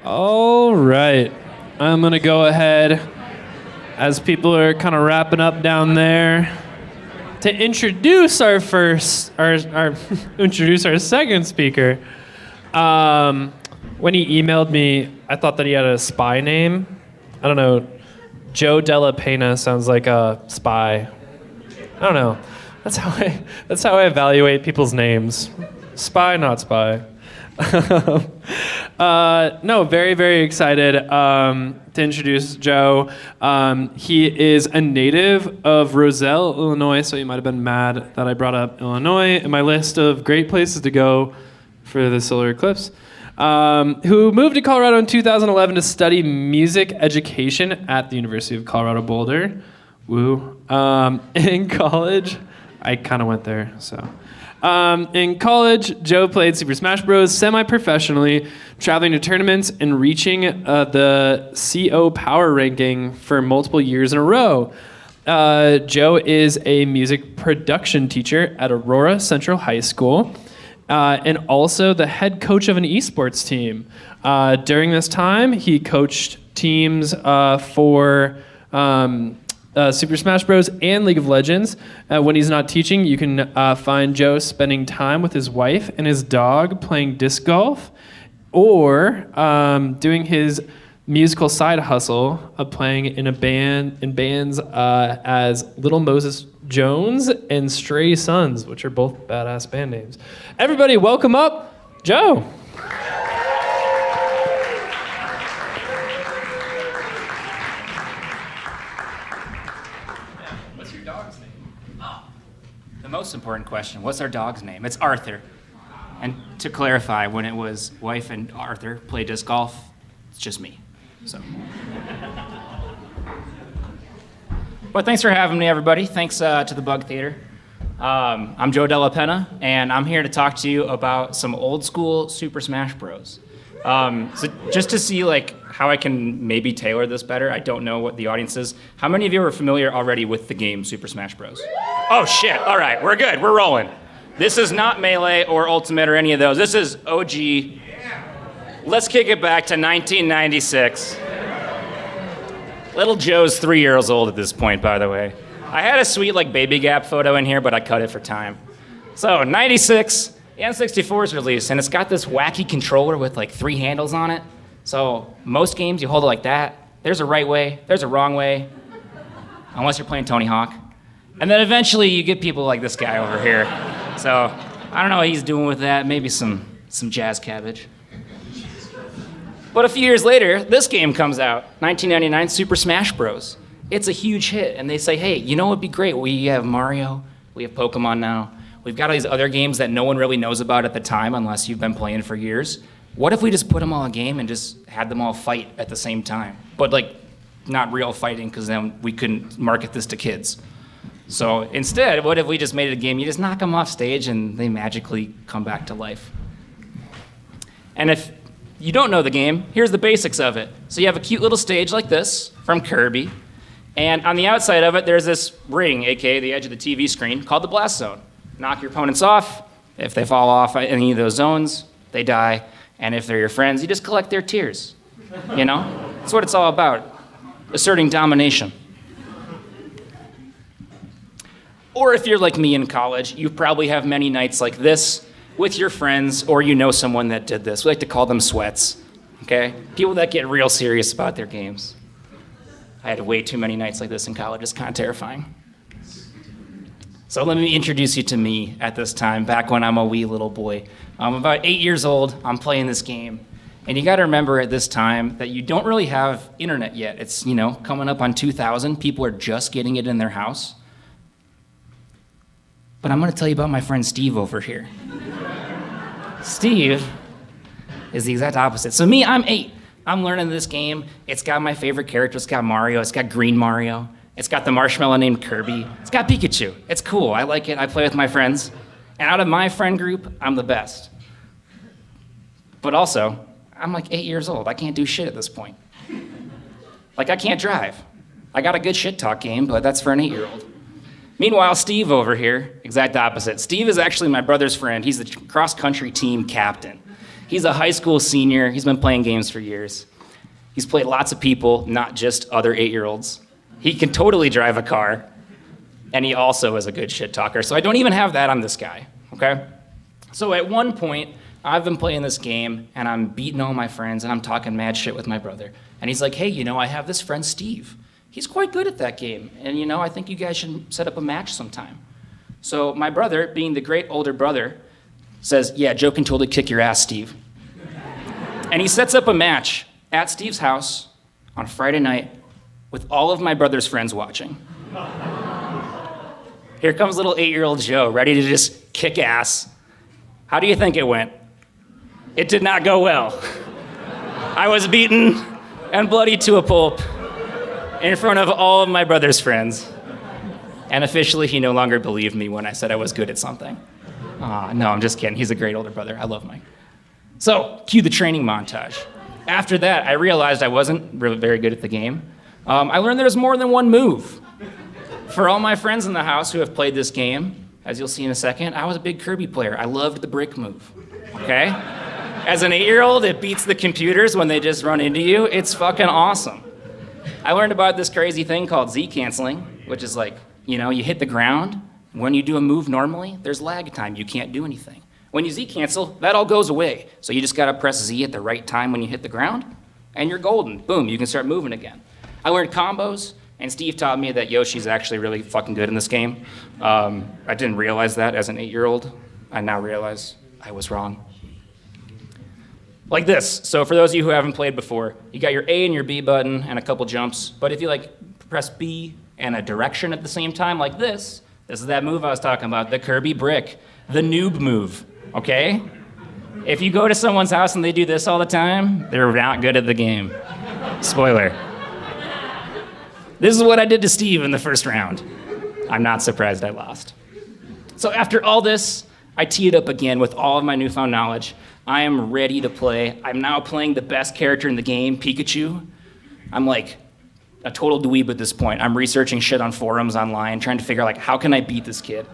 All right. I'm going to go ahead, as people are kind of wrapping up down there, to introduce our introduce our second speaker. When he emailed me, I thought that he had a spy name. I don't know. Della Penna sounds like a spy. I don't know. That's how I evaluate people's names. Spy, not spy. No, very, very excited to introduce Joe. He is a native of Roselle, Illinois, so you might have been mad that I brought up Illinois in my list of great places to go for the solar eclipse. Who moved to Colorado in 2011 to study music education at the University of Colorado Boulder. Woo. In college, I kind of went there, so... in college, Joe played Super Smash Bros. Semi-professionally, traveling to tournaments and reaching the CO Power ranking for multiple years in a row. Joe is a music production teacher at Aurora Central High School and also the head coach of an esports team. During this time, he coached teams for... Super Smash Bros. And League of Legends. When he's not teaching, you can find Joe spending time with his wife and his dog playing disc golf, or doing his musical side hustle of playing in bands as Little Moses Jones and Stray Sons, which are both badass band names. Everybody, welcome up Joe. Most important question, what's our dog's name? It's Arthur. And to clarify, when it was wife and Arthur play disc golf, it's just me. So. But thanks for having me, everybody. Thanks to the Bug Theater. I'm Joe Della Penna, and I'm here to talk to you about some old school Super Smash Bros. So just to see how I can maybe tailor this better, I don't know what the audience is. How many of you are familiar already with the game Super Smash Bros? Oh shit, all right, we're good, we're rolling. This is not Melee or Ultimate or any of those. This is OG. Let's kick it back to 1996. Little Joe's 3 years old at this point, by the way. I had a sweet Baby Gap photo in here, but I cut it for time. So 96, the N64 is released, and it's got this wacky controller with 3 handles on it. So most games, you hold it like that. There's a right way, there's a wrong way, unless you're playing Tony Hawk. And then eventually you get people like this guy over here. So I don't know what he's doing with that, maybe some jazz cabbage. But a few years later, this game comes out, 1999, Super Smash Bros. It's a huge hit, and they say, hey, you know what would be great? We have Mario, we have Pokemon now. We've got all these other games that no one really knows about at the time unless you've been playing for years. What if we just put them all in a game and just had them all fight at the same time? But not real fighting, because then we couldn't market this to kids. So instead, what if we just made it a game? You just knock them off stage and they magically come back to life. And if you don't know the game, here's the basics of it. So you have a cute little stage like this from Kirby. And on the outside of it, there's this ring, aka the edge of the TV screen, called the blast zone. Knock your opponents off. If they fall off any of those zones, they die. And if they're your friends, you just collect their tears. You know? That's what it's all about. Asserting domination. Or if you're like me in college, you probably have many nights like this with your friends, or you know someone that did this. We like to call them sweats, okay? People that get real serious about their games. I had way too many nights like this in college. It's kind of terrifying. So let me introduce you to me at this time, back when I'm a wee little boy. I'm about 8 years old. I'm playing this game. And you got to remember at this time that you don't really have internet yet. It's, coming up on 2000. People are just getting it in their house. But I'm going to tell you about my friend Steve over here. Steve is the exact opposite. So me, I'm 8. I'm learning this game. It's got my favorite character. It's got Mario. It's got Green Mario. It's got the marshmallow named Kirby. It's got Pikachu. It's cool. I like it. I play with my friends. And out of my friend group, I'm the best. But also, I'm 8 years old. I can't do shit at this point. I can't drive. I got a good shit talk game, but that's for an 8-year-old. Meanwhile, Steve over here, exact opposite. Steve is actually my brother's friend. He's the cross-country team captain. He's a high school senior. He's been playing games for years. He's played lots of people, not just other 8-year-olds. He can totally drive a car, and he also is a good shit talker. So I don't even have that on this guy, okay? So at one point, I've been playing this game, and I'm beating all my friends, and I'm talking mad shit with my brother. And he's like, hey, I have this friend, Steve. He's quite good at that game, and I think you guys should set up a match sometime. So my brother, being the great older brother, says, yeah, Joe can totally kick your ass, Steve. And he sets up a match at Steve's house on Friday night with all of my brother's friends watching. Here comes little 8-year-old Joe, ready to just kick ass. How do you think it went? It did not go well. I was beaten and bloodied to a pulp in front of all of my brother's friends. And officially, he no longer believed me when I said I was good at something. No, I'm just kidding. He's a great older brother. I love Mike. So, cue the training montage. After that, I realized I wasn't really very good at the game. I learned there's more than one move. For all my friends in the house who have played this game, as you'll see in a second, I was a big Kirby player. I loved the brick move, okay? As an 8-year-old, it beats the computers when they just run into you. It's fucking awesome. I learned about this crazy thing called Z-canceling, which is like, you hit the ground. When you do a move normally, there's lag time. You can't do anything. When you Z-cancel, that all goes away. So you just gotta press Z at the right time when you hit the ground, and you're golden. Boom, you can start moving again. I learned combos, and Steve taught me that Yoshi's actually really fucking good in this game. I didn't realize that as an 8-year-old. I now realize I was wrong. Like this. So for those of you who haven't played before, you got your A and your B button and a couple jumps, but if you press B and a direction at the same time like this is that move I was talking about, the Kirby brick, the noob move, okay? If you go to someone's house and they do this all the time, they're not good at the game. Spoiler. This is what I did to Steve in the first round. I'm not surprised I lost. So after all this, I tee it up again with all of my newfound knowledge. I am ready to play. I'm now playing the best character in the game, Pikachu. I'm like a total dweeb at this point. I'm researching shit on forums online, trying to figure out how can I beat this kid?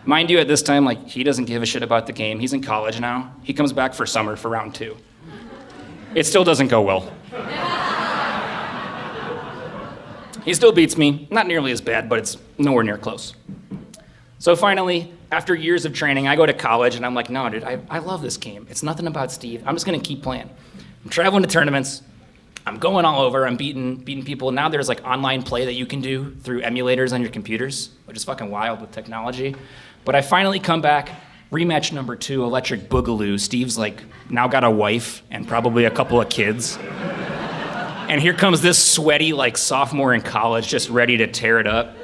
Mind you, at this time, he doesn't give a shit about the game. He's in college now. He comes back for summer for round 2. It still doesn't go well. He still beats me. Not nearly as bad, but it's nowhere near close. So finally, after years of training, I go to college and I'm like, no, dude, I love this game. It's nothing about Steve. I'm just gonna keep playing. I'm traveling to tournaments. I'm going all over. I'm beating people. Now there's online play that you can do through emulators on your computers, which is fucking wild with technology. But I finally come back, rematch number 2, Electric Boogaloo. Steve's now got a wife and probably a couple of kids. And here comes this sweaty sophomore in college just ready to tear it up.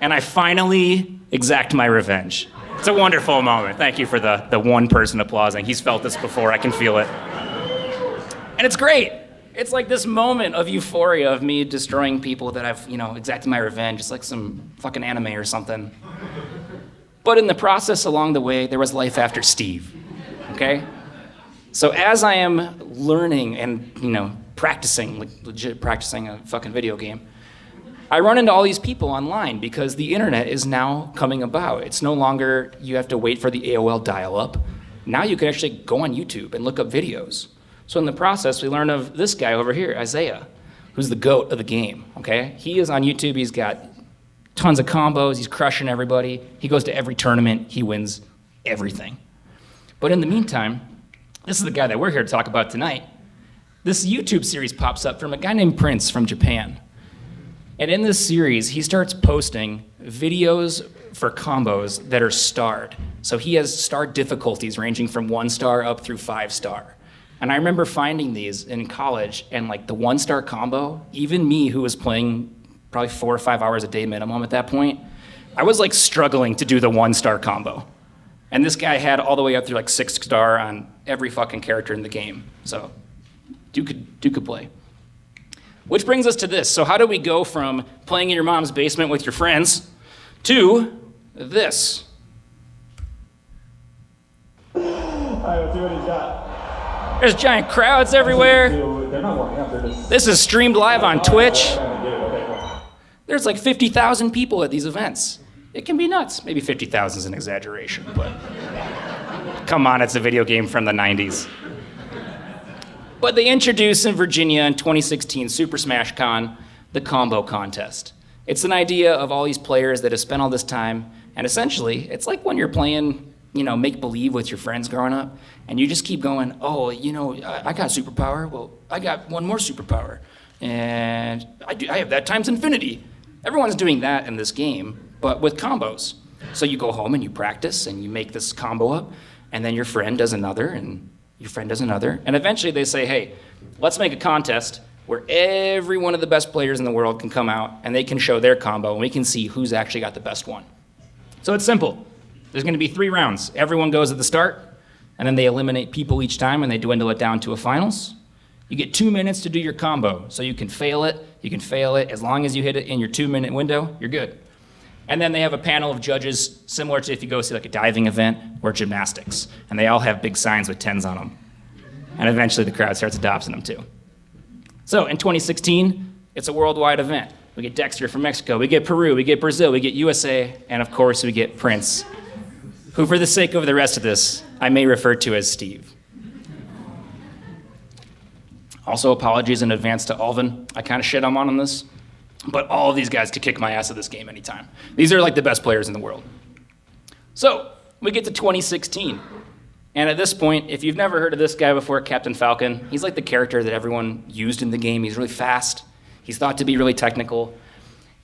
And I finally exact my revenge. It's a wonderful moment. Thank you for the one person applauding. He's felt this before, I can feel it. And it's great. It's this moment of euphoria of me destroying people that I've, exacted my revenge. It's like some fucking anime or something. But in the process along the way, there was life after Steve, okay? So as I am learning and, practicing, legit practicing a fucking video game, I run into all these people online because the internet is now coming about. It's no longer you have to wait for the AOL dial-up. Now you can actually go on YouTube and look up videos. So in the process, we learn of this guy over here, Isaiah, who's the GOAT of the game, okay? He is on YouTube, he's got tons of combos, he's crushing everybody. He goes to every tournament, he wins everything. But in the meantime, this is the guy that we're here to talk about tonight. This YouTube series pops up from a guy named Prince from Japan. And in this series, he starts posting videos for combos that are starred. So he has star difficulties ranging from 1 star up through 5 star. And I remember finding these in college, and the 1 star combo, even me who was playing probably 4 or 5 hours a day minimum at that point, I was struggling to do the 1 star combo. And this guy had all the way up through 6 star on every fucking character in the game. So Duke could play. Which brings us to this. So how do we go from playing in your mom's basement with your friends to this? All right, let's see what he's got. There's giant crowds everywhere. They're not warming up, they're just... This is streamed live on Twitch. There's 50,000 people at these events. It can be nuts. Maybe 50,000 is an exaggeration, but Come on, it's a video game from the 90s. But they introduced in Virginia in 2016 Super Smash Con the combo contest. It's an idea of all these players that have spent all this time, and essentially, it's like when you're playing, make-believe with your friends growing up, and you just keep going, oh, I got superpower, well, I got one more superpower, and I have that times infinity. Everyone's doing that in this game, but with combos. So you go home and you practice, and you make this combo up, and then your friend does another, and your friend does another, and eventually they say, hey, let's make a contest where every one of the best players in the world can come out and they can show their combo and we can see who's actually got the best one. So it's simple. There's gonna be 3 rounds. Everyone goes at the start, and then they eliminate people each time and they dwindle it down to a finals. You get 2 minutes to do your combo, so you can fail it, as long as you hit it in your 2-minute window, you're good. And then they have a panel of judges similar to if you go see like a diving event or gymnastics, and they all have big signs with 10s on them. And eventually the crowd starts adopting them too. So in 2016, it's a worldwide event. We get Dexter from Mexico, we get Peru, we get Brazil, we get USA, and of course we get Prince, who for the sake of the rest of this, I may refer to as Steve. Also apologies in advance to Alvin. I kind of shit on this. But all of these guys could kick my ass at this game anytime. These are like the best players in the world. So we get to 2016. And at this point, if you've never heard of this guy before, Captain Falcon, he's like the character that everyone used in the game. He's really fast. He's thought to be really technical.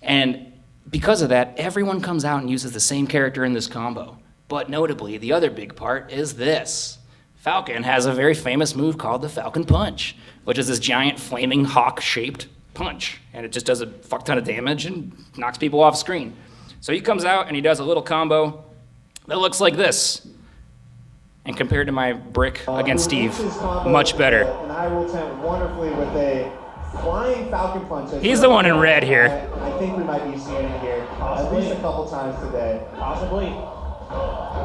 And because of that, everyone comes out and uses the same character in this combo. But notably, the other big part is this. Falcon has a very famous move called the Falcon Punch, which is this giant flaming hawk-shaped punch, and it just does a fuck ton of damage and knocks people off screen. So he comes out and he does a little combo that looks like this. And compared to my brick against Steve, much better. And I will attempt wonderfully with a flying Falcon Punch. He's the one in red here. I think we might be seeing it here at least a couple times today. Possibly.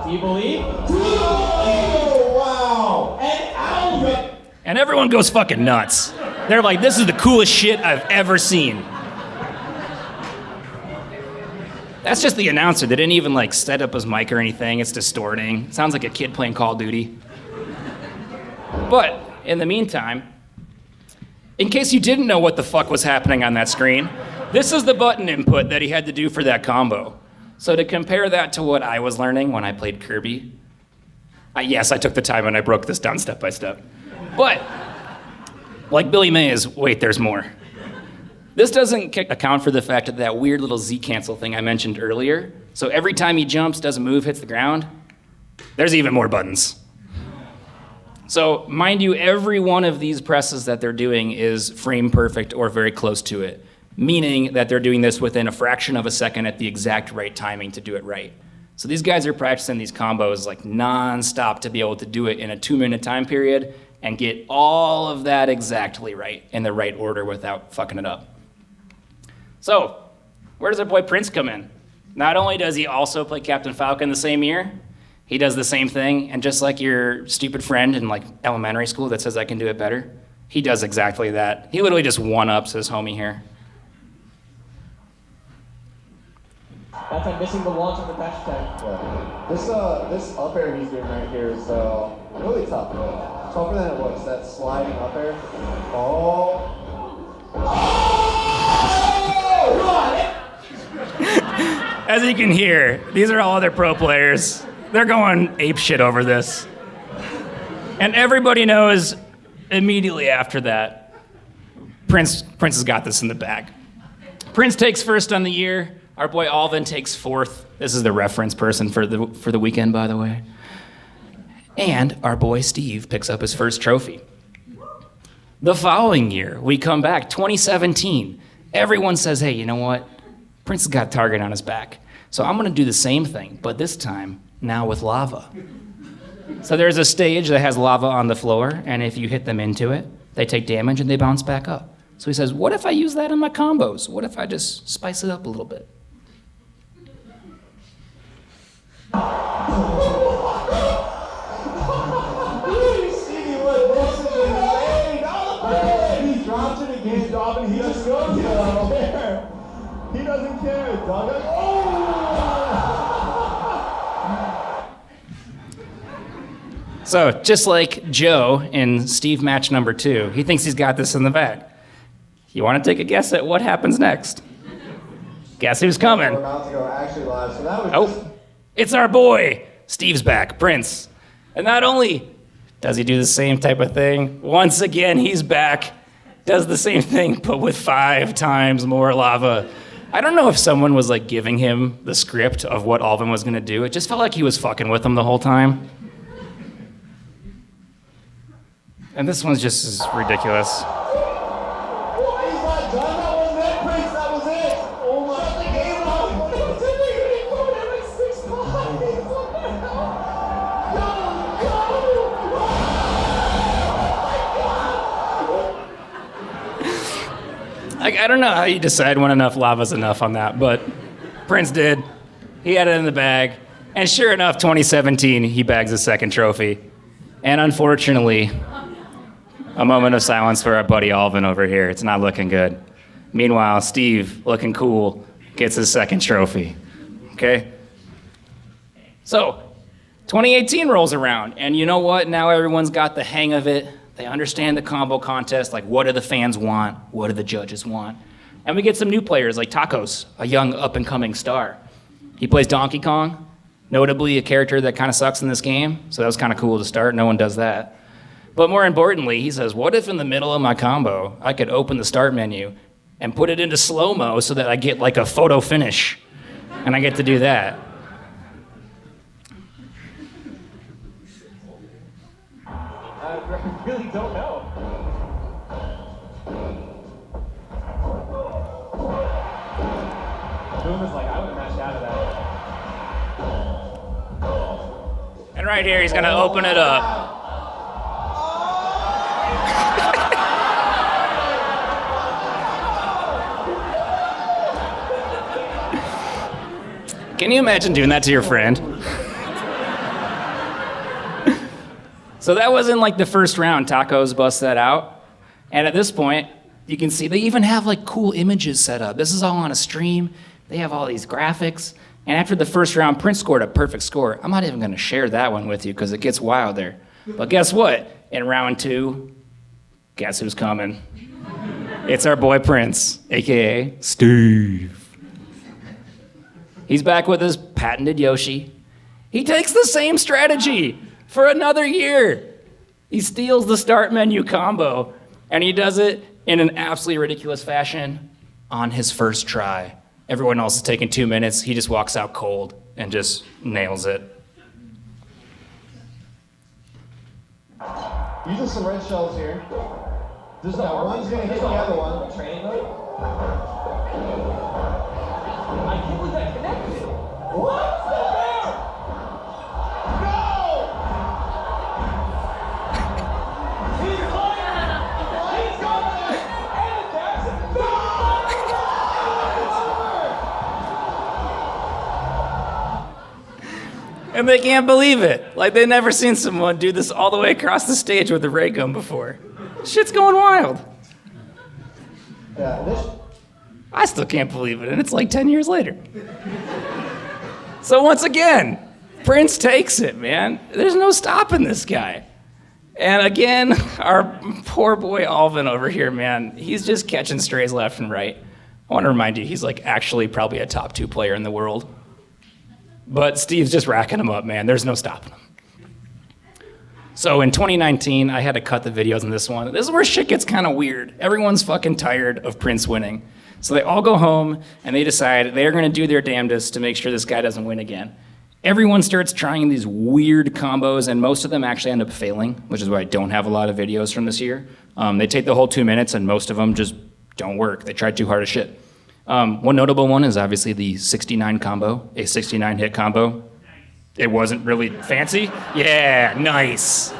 Do you believe? Oh, wow! And Alvin! And everyone goes fucking nuts. They're like, this is the coolest shit I've ever seen. That's just the announcer. They didn't even like set up his mic or anything. It's distorting. Sounds like a kid playing Call of Duty. But in the meantime, in case you didn't know what the fuck was happening on that screen, this is the button input that he had to do for that combo. So to compare that to what I was learning when I played Kirby, yes, I took the time and I broke this down step by step. But like Billy Mays, wait, there's more. This doesn't account for the fact of that weird little Z cancel thing I mentioned earlier. So every time he jumps, does a move, hits the ground, there's even more buttons. So mind you, every one of these presses that they're doing is frame perfect or very close to it, meaning that they're doing this within a fraction of a second at the exact right timing to do it right. So these guys are practicing these combos like non-stop to be able to do it in a 2-minute time period and get all of that exactly right in the right order without fucking it up. So, where does our boy Prince come in? Not only does he also play Captain Falcon the same year, he does the same thing, and just like your stupid friend in like elementary school that says I can do it better, he does exactly that. He literally just one-ups his homie here. That's I'm missing the launch of the dash attack. Yeah. This up air he's doing right here is really tough. Tougher than it looks. That sliding up air. Oh. As you can hear, these are all other pro players. They're going apeshit over this. And everybody knows immediately after that, Prince has got this in the bag. Prince takes first on the year. Our boy Alvin takes fourth. This is the reference person for the weekend, by the way. And our boy Steve picks up his first trophy. The following year, we come back, 2017. Everyone says, hey, you know what? Prince has got a target on his back. So I'm gonna do the same thing, but this time, now with lava. So there's a stage that has lava on the floor, and if you hit them into it, they take damage and they bounce back up. So he says, what if I use that in my combos? What if I just spice it up a little bit? He drops it again, Dobbin. He just goes there. He doesn't care. Dobbin. Oh! So just like Joe in Steve match number 2, he thinks he's got this in the bag. You want to take a guess at what happens next? Guess who's coming? We're about to go actually live, so that was just... It's our boy, Steve's back, Prince. And not only does he do the same type of thing, once again he's back, does the same thing, but with 5 times more lava. I don't know if someone was like giving him the script of what Alvin was gonna do. It just felt like he was fucking with him the whole time. And this one's just as ridiculous. I don't know how you decide when enough lava's enough on that, but Prince did. He had it in the bag. And sure enough, 2017, he bags a second trophy. And unfortunately, a moment of silence for our buddy Alvin over here. It's not looking good. Meanwhile, Steve, looking cool, gets his second trophy. Okay? So, 2018 rolls around, and you know what? Now everyone's got the hang of it. They understand the combo contest, like what do the fans want? What do the judges want? And we get some new players like Tacos, a young up-and-coming star. He plays Donkey Kong, notably a character that kind of sucks in this game, so that was kind of cool to start. No one does that. But more importantly, he says, what if in the middle of my combo, I could open the start menu and put it into slow-mo so that I get like a photo finish, and I get to do that. I really don't know. Boom is like, I would have mashed out of that. And right here, he's gonna open it up. Can you imagine doing that to your friend? So that was in like the first round. Tacos bust that out. And at this point, you can see they even have like cool images set up. This is all on a stream. They have all these graphics. And after the first round, Prince scored a perfect score. I'm not even gonna share that one with you because it gets wild there. But guess what? In round 2, guess who's coming? It's our boy Prince, AKA Steve. He's back with his patented Yoshi. He takes the same strategy for another year. He steals the start menu combo, and he does it in an absolutely ridiculous fashion on his first try. Everyone else is taking 2 minutes. He just walks out cold and just nails it. Using some red shells here. There's no one's gonna hit the other one. Training mode? I can't believe that connected. What? Still there? No! He's playing! He's got it! And that's no! And they can't believe it. Like they've never seen someone do this all the way across the stage with a ray gun before. Shit's going wild. Yeah, this... I still can't believe it, and it's like 10 years later. So once again, Prince takes it, man. There's no stopping this guy. And again, our poor boy Alvin over here, man, he's just catching strays left and right. I want to remind you, he's like actually probably a top 2 player in the world. But Steve's just racking him up, man. There's no stopping him. So in 2019, I had to cut the videos in this one. This is where shit gets kind of weird. Everyone's fucking tired of Prince winning. So they all go home and they decide they're gonna do their damnedest to make sure this guy doesn't win again. Everyone starts trying these weird combos and most of them actually end up failing, which is why I don't have a lot of videos from this year. They take the whole 2 minutes and most of them just don't work. They tried too hard as shit. One notable one is obviously the 69 combo, a 69 hit combo. It wasn't really fancy. Yeah, nice.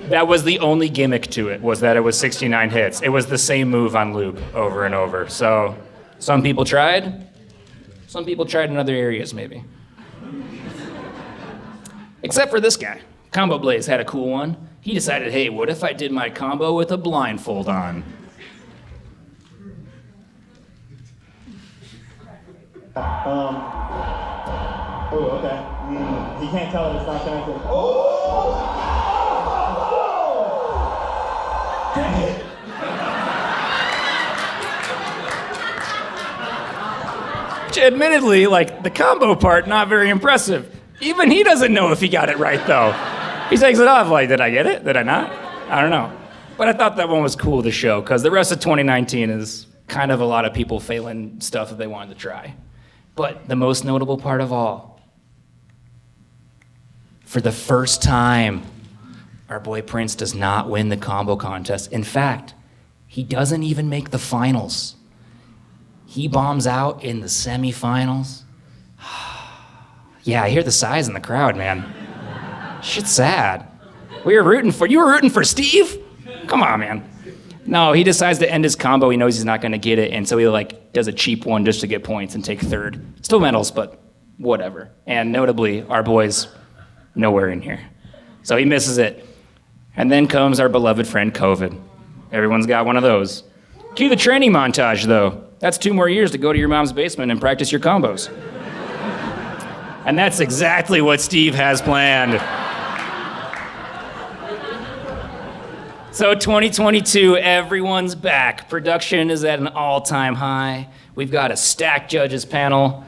That was the only gimmick to it, was that it was 69 hits. It was the same move on loop over and over. So some people tried. Some people tried in other areas, maybe. Except for this guy. Combo Blaze had a cool one. He decided, hey, what if I did my combo with a blindfold on? Oh, okay. He can't tell that it's not connected. Oh! Admittedly, like, the combo part, not very impressive. Even he doesn't know if he got it right, though. He takes it off like, did I get it? Did I not? I don't know. But I thought that one was cool to show, because the rest of 2019 is kind of a lot of people failing stuff that they wanted to try. But the most notable part of all, for the first time, our boy Prince does not win the combo contest. In fact, he doesn't even make the finals. He bombs out in the semifinals. Yeah, I hear the sighs in the crowd, man. Shit's sad. You were rooting for Steve? Come on, man. No, he decides to end his combo. He knows he's not gonna get it, and so he like does a cheap one just to get points and take third. Still medals, but whatever. And notably, our boy's nowhere in here. So he misses it. And then comes our beloved friend COVID. Everyone's got one of those. Cue the training montage, though. That's 2 more years to go to your mom's basement and practice your combos. And that's exactly what Steve has planned. So 2022, everyone's back. Production is at an all-time high. We've got a stacked judges panel,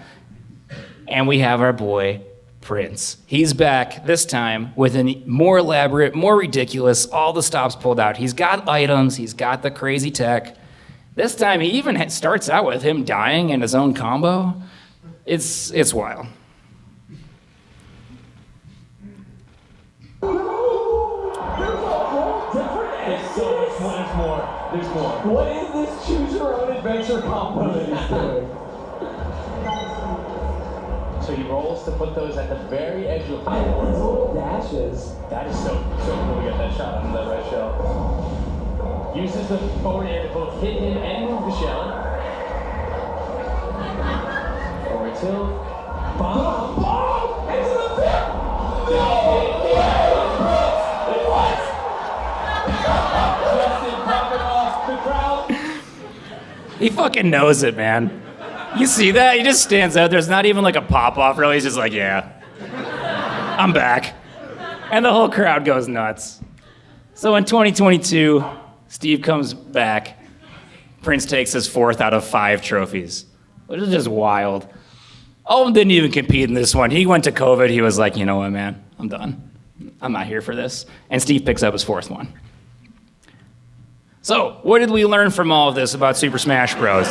and we have our boy, Prince. He's back this time with a more elaborate, more ridiculous, all the stops pulled out. He's got items, he's got the crazy tech. This time, he even starts out with him dying in his own combo. It's wild. There's so much more. There's more. What is this choose your own adventure combo that he's doing? So he rolls to put those at the very edge of the little dashes. That is so cool to get that shot on the red shell. Uses the forward air to both hit him and move the shell. Forward tilt. Bomb! Bomb! Into the pit! No! It was! Justin popping off the crowd. He fucking knows it, man. You see that? He just stands out. There's not even like a pop-off, really. He's just like, yeah, I'm back. And the whole crowd goes nuts. So in 2022, Steve comes back. Prince takes his 4th out of 5 trophies, which is just wild. All of them didn't even compete in this one. He went to COVID. He was like, you know what, man? I'm done. I'm not here for this. And Steve picks up his 4th one. So, what did we learn from all of this about Super Smash Bros?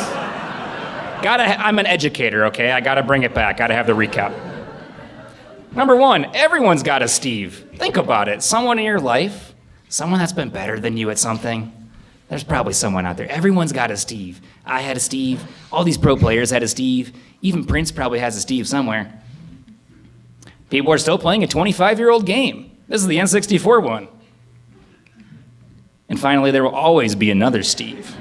I'm an educator, okay? I gotta bring it back. Gotta have the recap. Number 1, everyone's got a Steve. Think about it. Someone in your life, someone that's been better than you at something. There's probably someone out there. Everyone's got a Steve. I had a Steve. All these pro players had a Steve. Even Prince probably has a Steve somewhere. People are still playing a 25-year-old game. This is the N64 one. And finally, there will always be another Steve.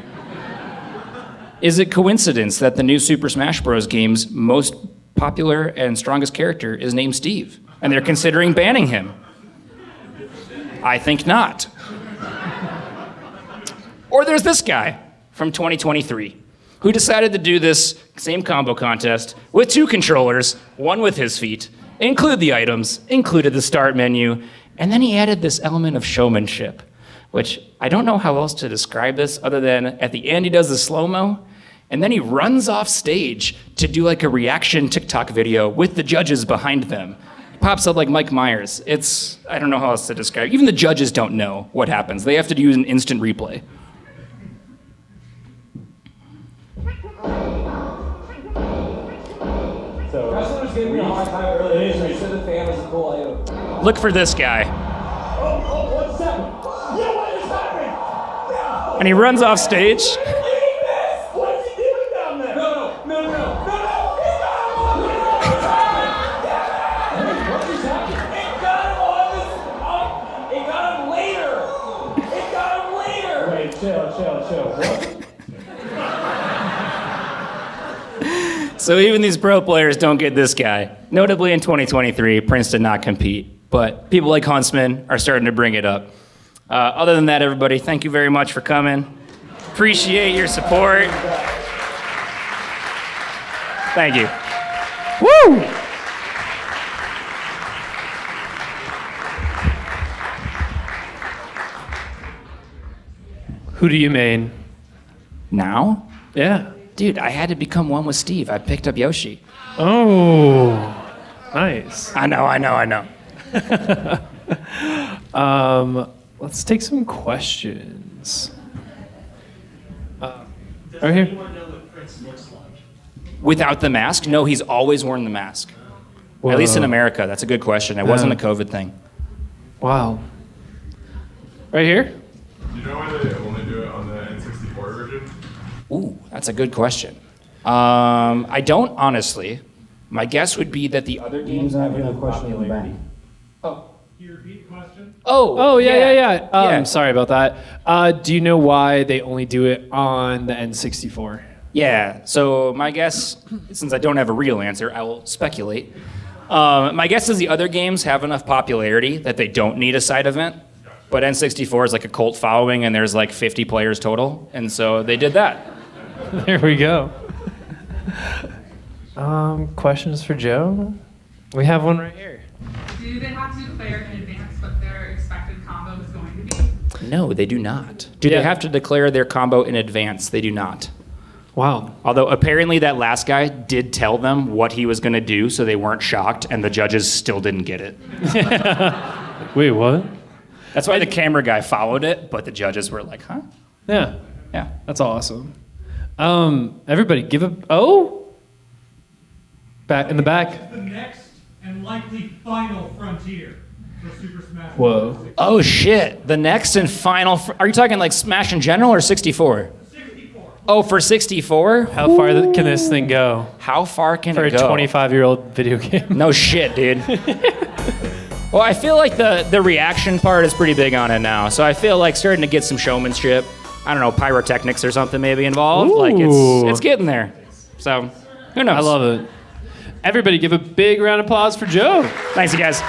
Is it coincidence that the new Super Smash Bros. Game's most popular and strongest character is named Steve, and they're considering banning him? I think not. Or there's this guy from 2023 who decided to do this same combo contest with 2 controllers, one with his feet, include the items, included the start menu, and then he added this element of showmanship, which I don't know how else to describe this other than at the end he does the slow-mo, and then he runs off stage to do like a reaction TikTok video with the judges behind them. Pops up like Mike Myers. I don't know how else to describe it. Even the judges don't know what happens. They have to use an instant replay. So Wrestler was giving me a hard time earlier. He said the fan was a cool item. Look for this guy. Oh, 1 second. Yeah, what is happening? No! And he runs off stage. What is he doing down there? No. He's not. What just happened? It got him on this. It got him later. Wait, chill. What? So even these pro players don't get this guy. Notably in 2023, Prince did not compete, but people like Huntsman are starting to bring it up. Other than that, everybody, thank you very much for coming. Appreciate your support. Thank you. Woo! Who do you main? Now? Yeah. Dude, I had to become one with Steve. I picked up Yoshi. Oh, nice. I know. Let's take some questions. Right here. Without the mask? No, he's always worn the mask. Whoa. At least in America. That's a good question. It wasn't a COVID thing. Wow. Right here? Do you know why they only do it on the N64 version? Ooh, that's a good question. I don't honestly. My guess would be that the other games have enough popularity. Can you repeat the question? Oh, yeah. Yeah. Sorry about that. Do you know why they only do it on the N64? Yeah, so my guess, since I don't have a real answer, I will speculate. My guess is the other games have enough popularity that they don't need a side event, but N64 is like a cult following and there's like 50 players total, and so they did that. There we go. Questions for Joe? We have one right here. Do they have to declare in advance what their expected combo is going to be? No, they do not. Do Yeah. they have to declare their combo in advance? They do not. Wow. Although apparently that last guy did tell them what he was going to do, so they weren't shocked, and the judges still didn't get it. Wait, what? That's why the camera guy followed it, but the judges were like, huh? Yeah, Yeah. that's awesome. Everybody, give a back in the back. The next and likely final frontier for Super Smash Whoa. Bros. Oh shit! The next and final. Are you talking like Smash in general or 64? 64. Oh, for 64? How far can this thing go How far can for it a go? 25-year-old video game? No shit, dude. Well, I feel like the reaction part is pretty big on it now, so I feel like starting to get some showmanship. I don't know, pyrotechnics or something maybe involved. Like Ooh. it's getting there. So who knows? I love it. Everybody, give a big round of applause for Joe. Thanks, you guys.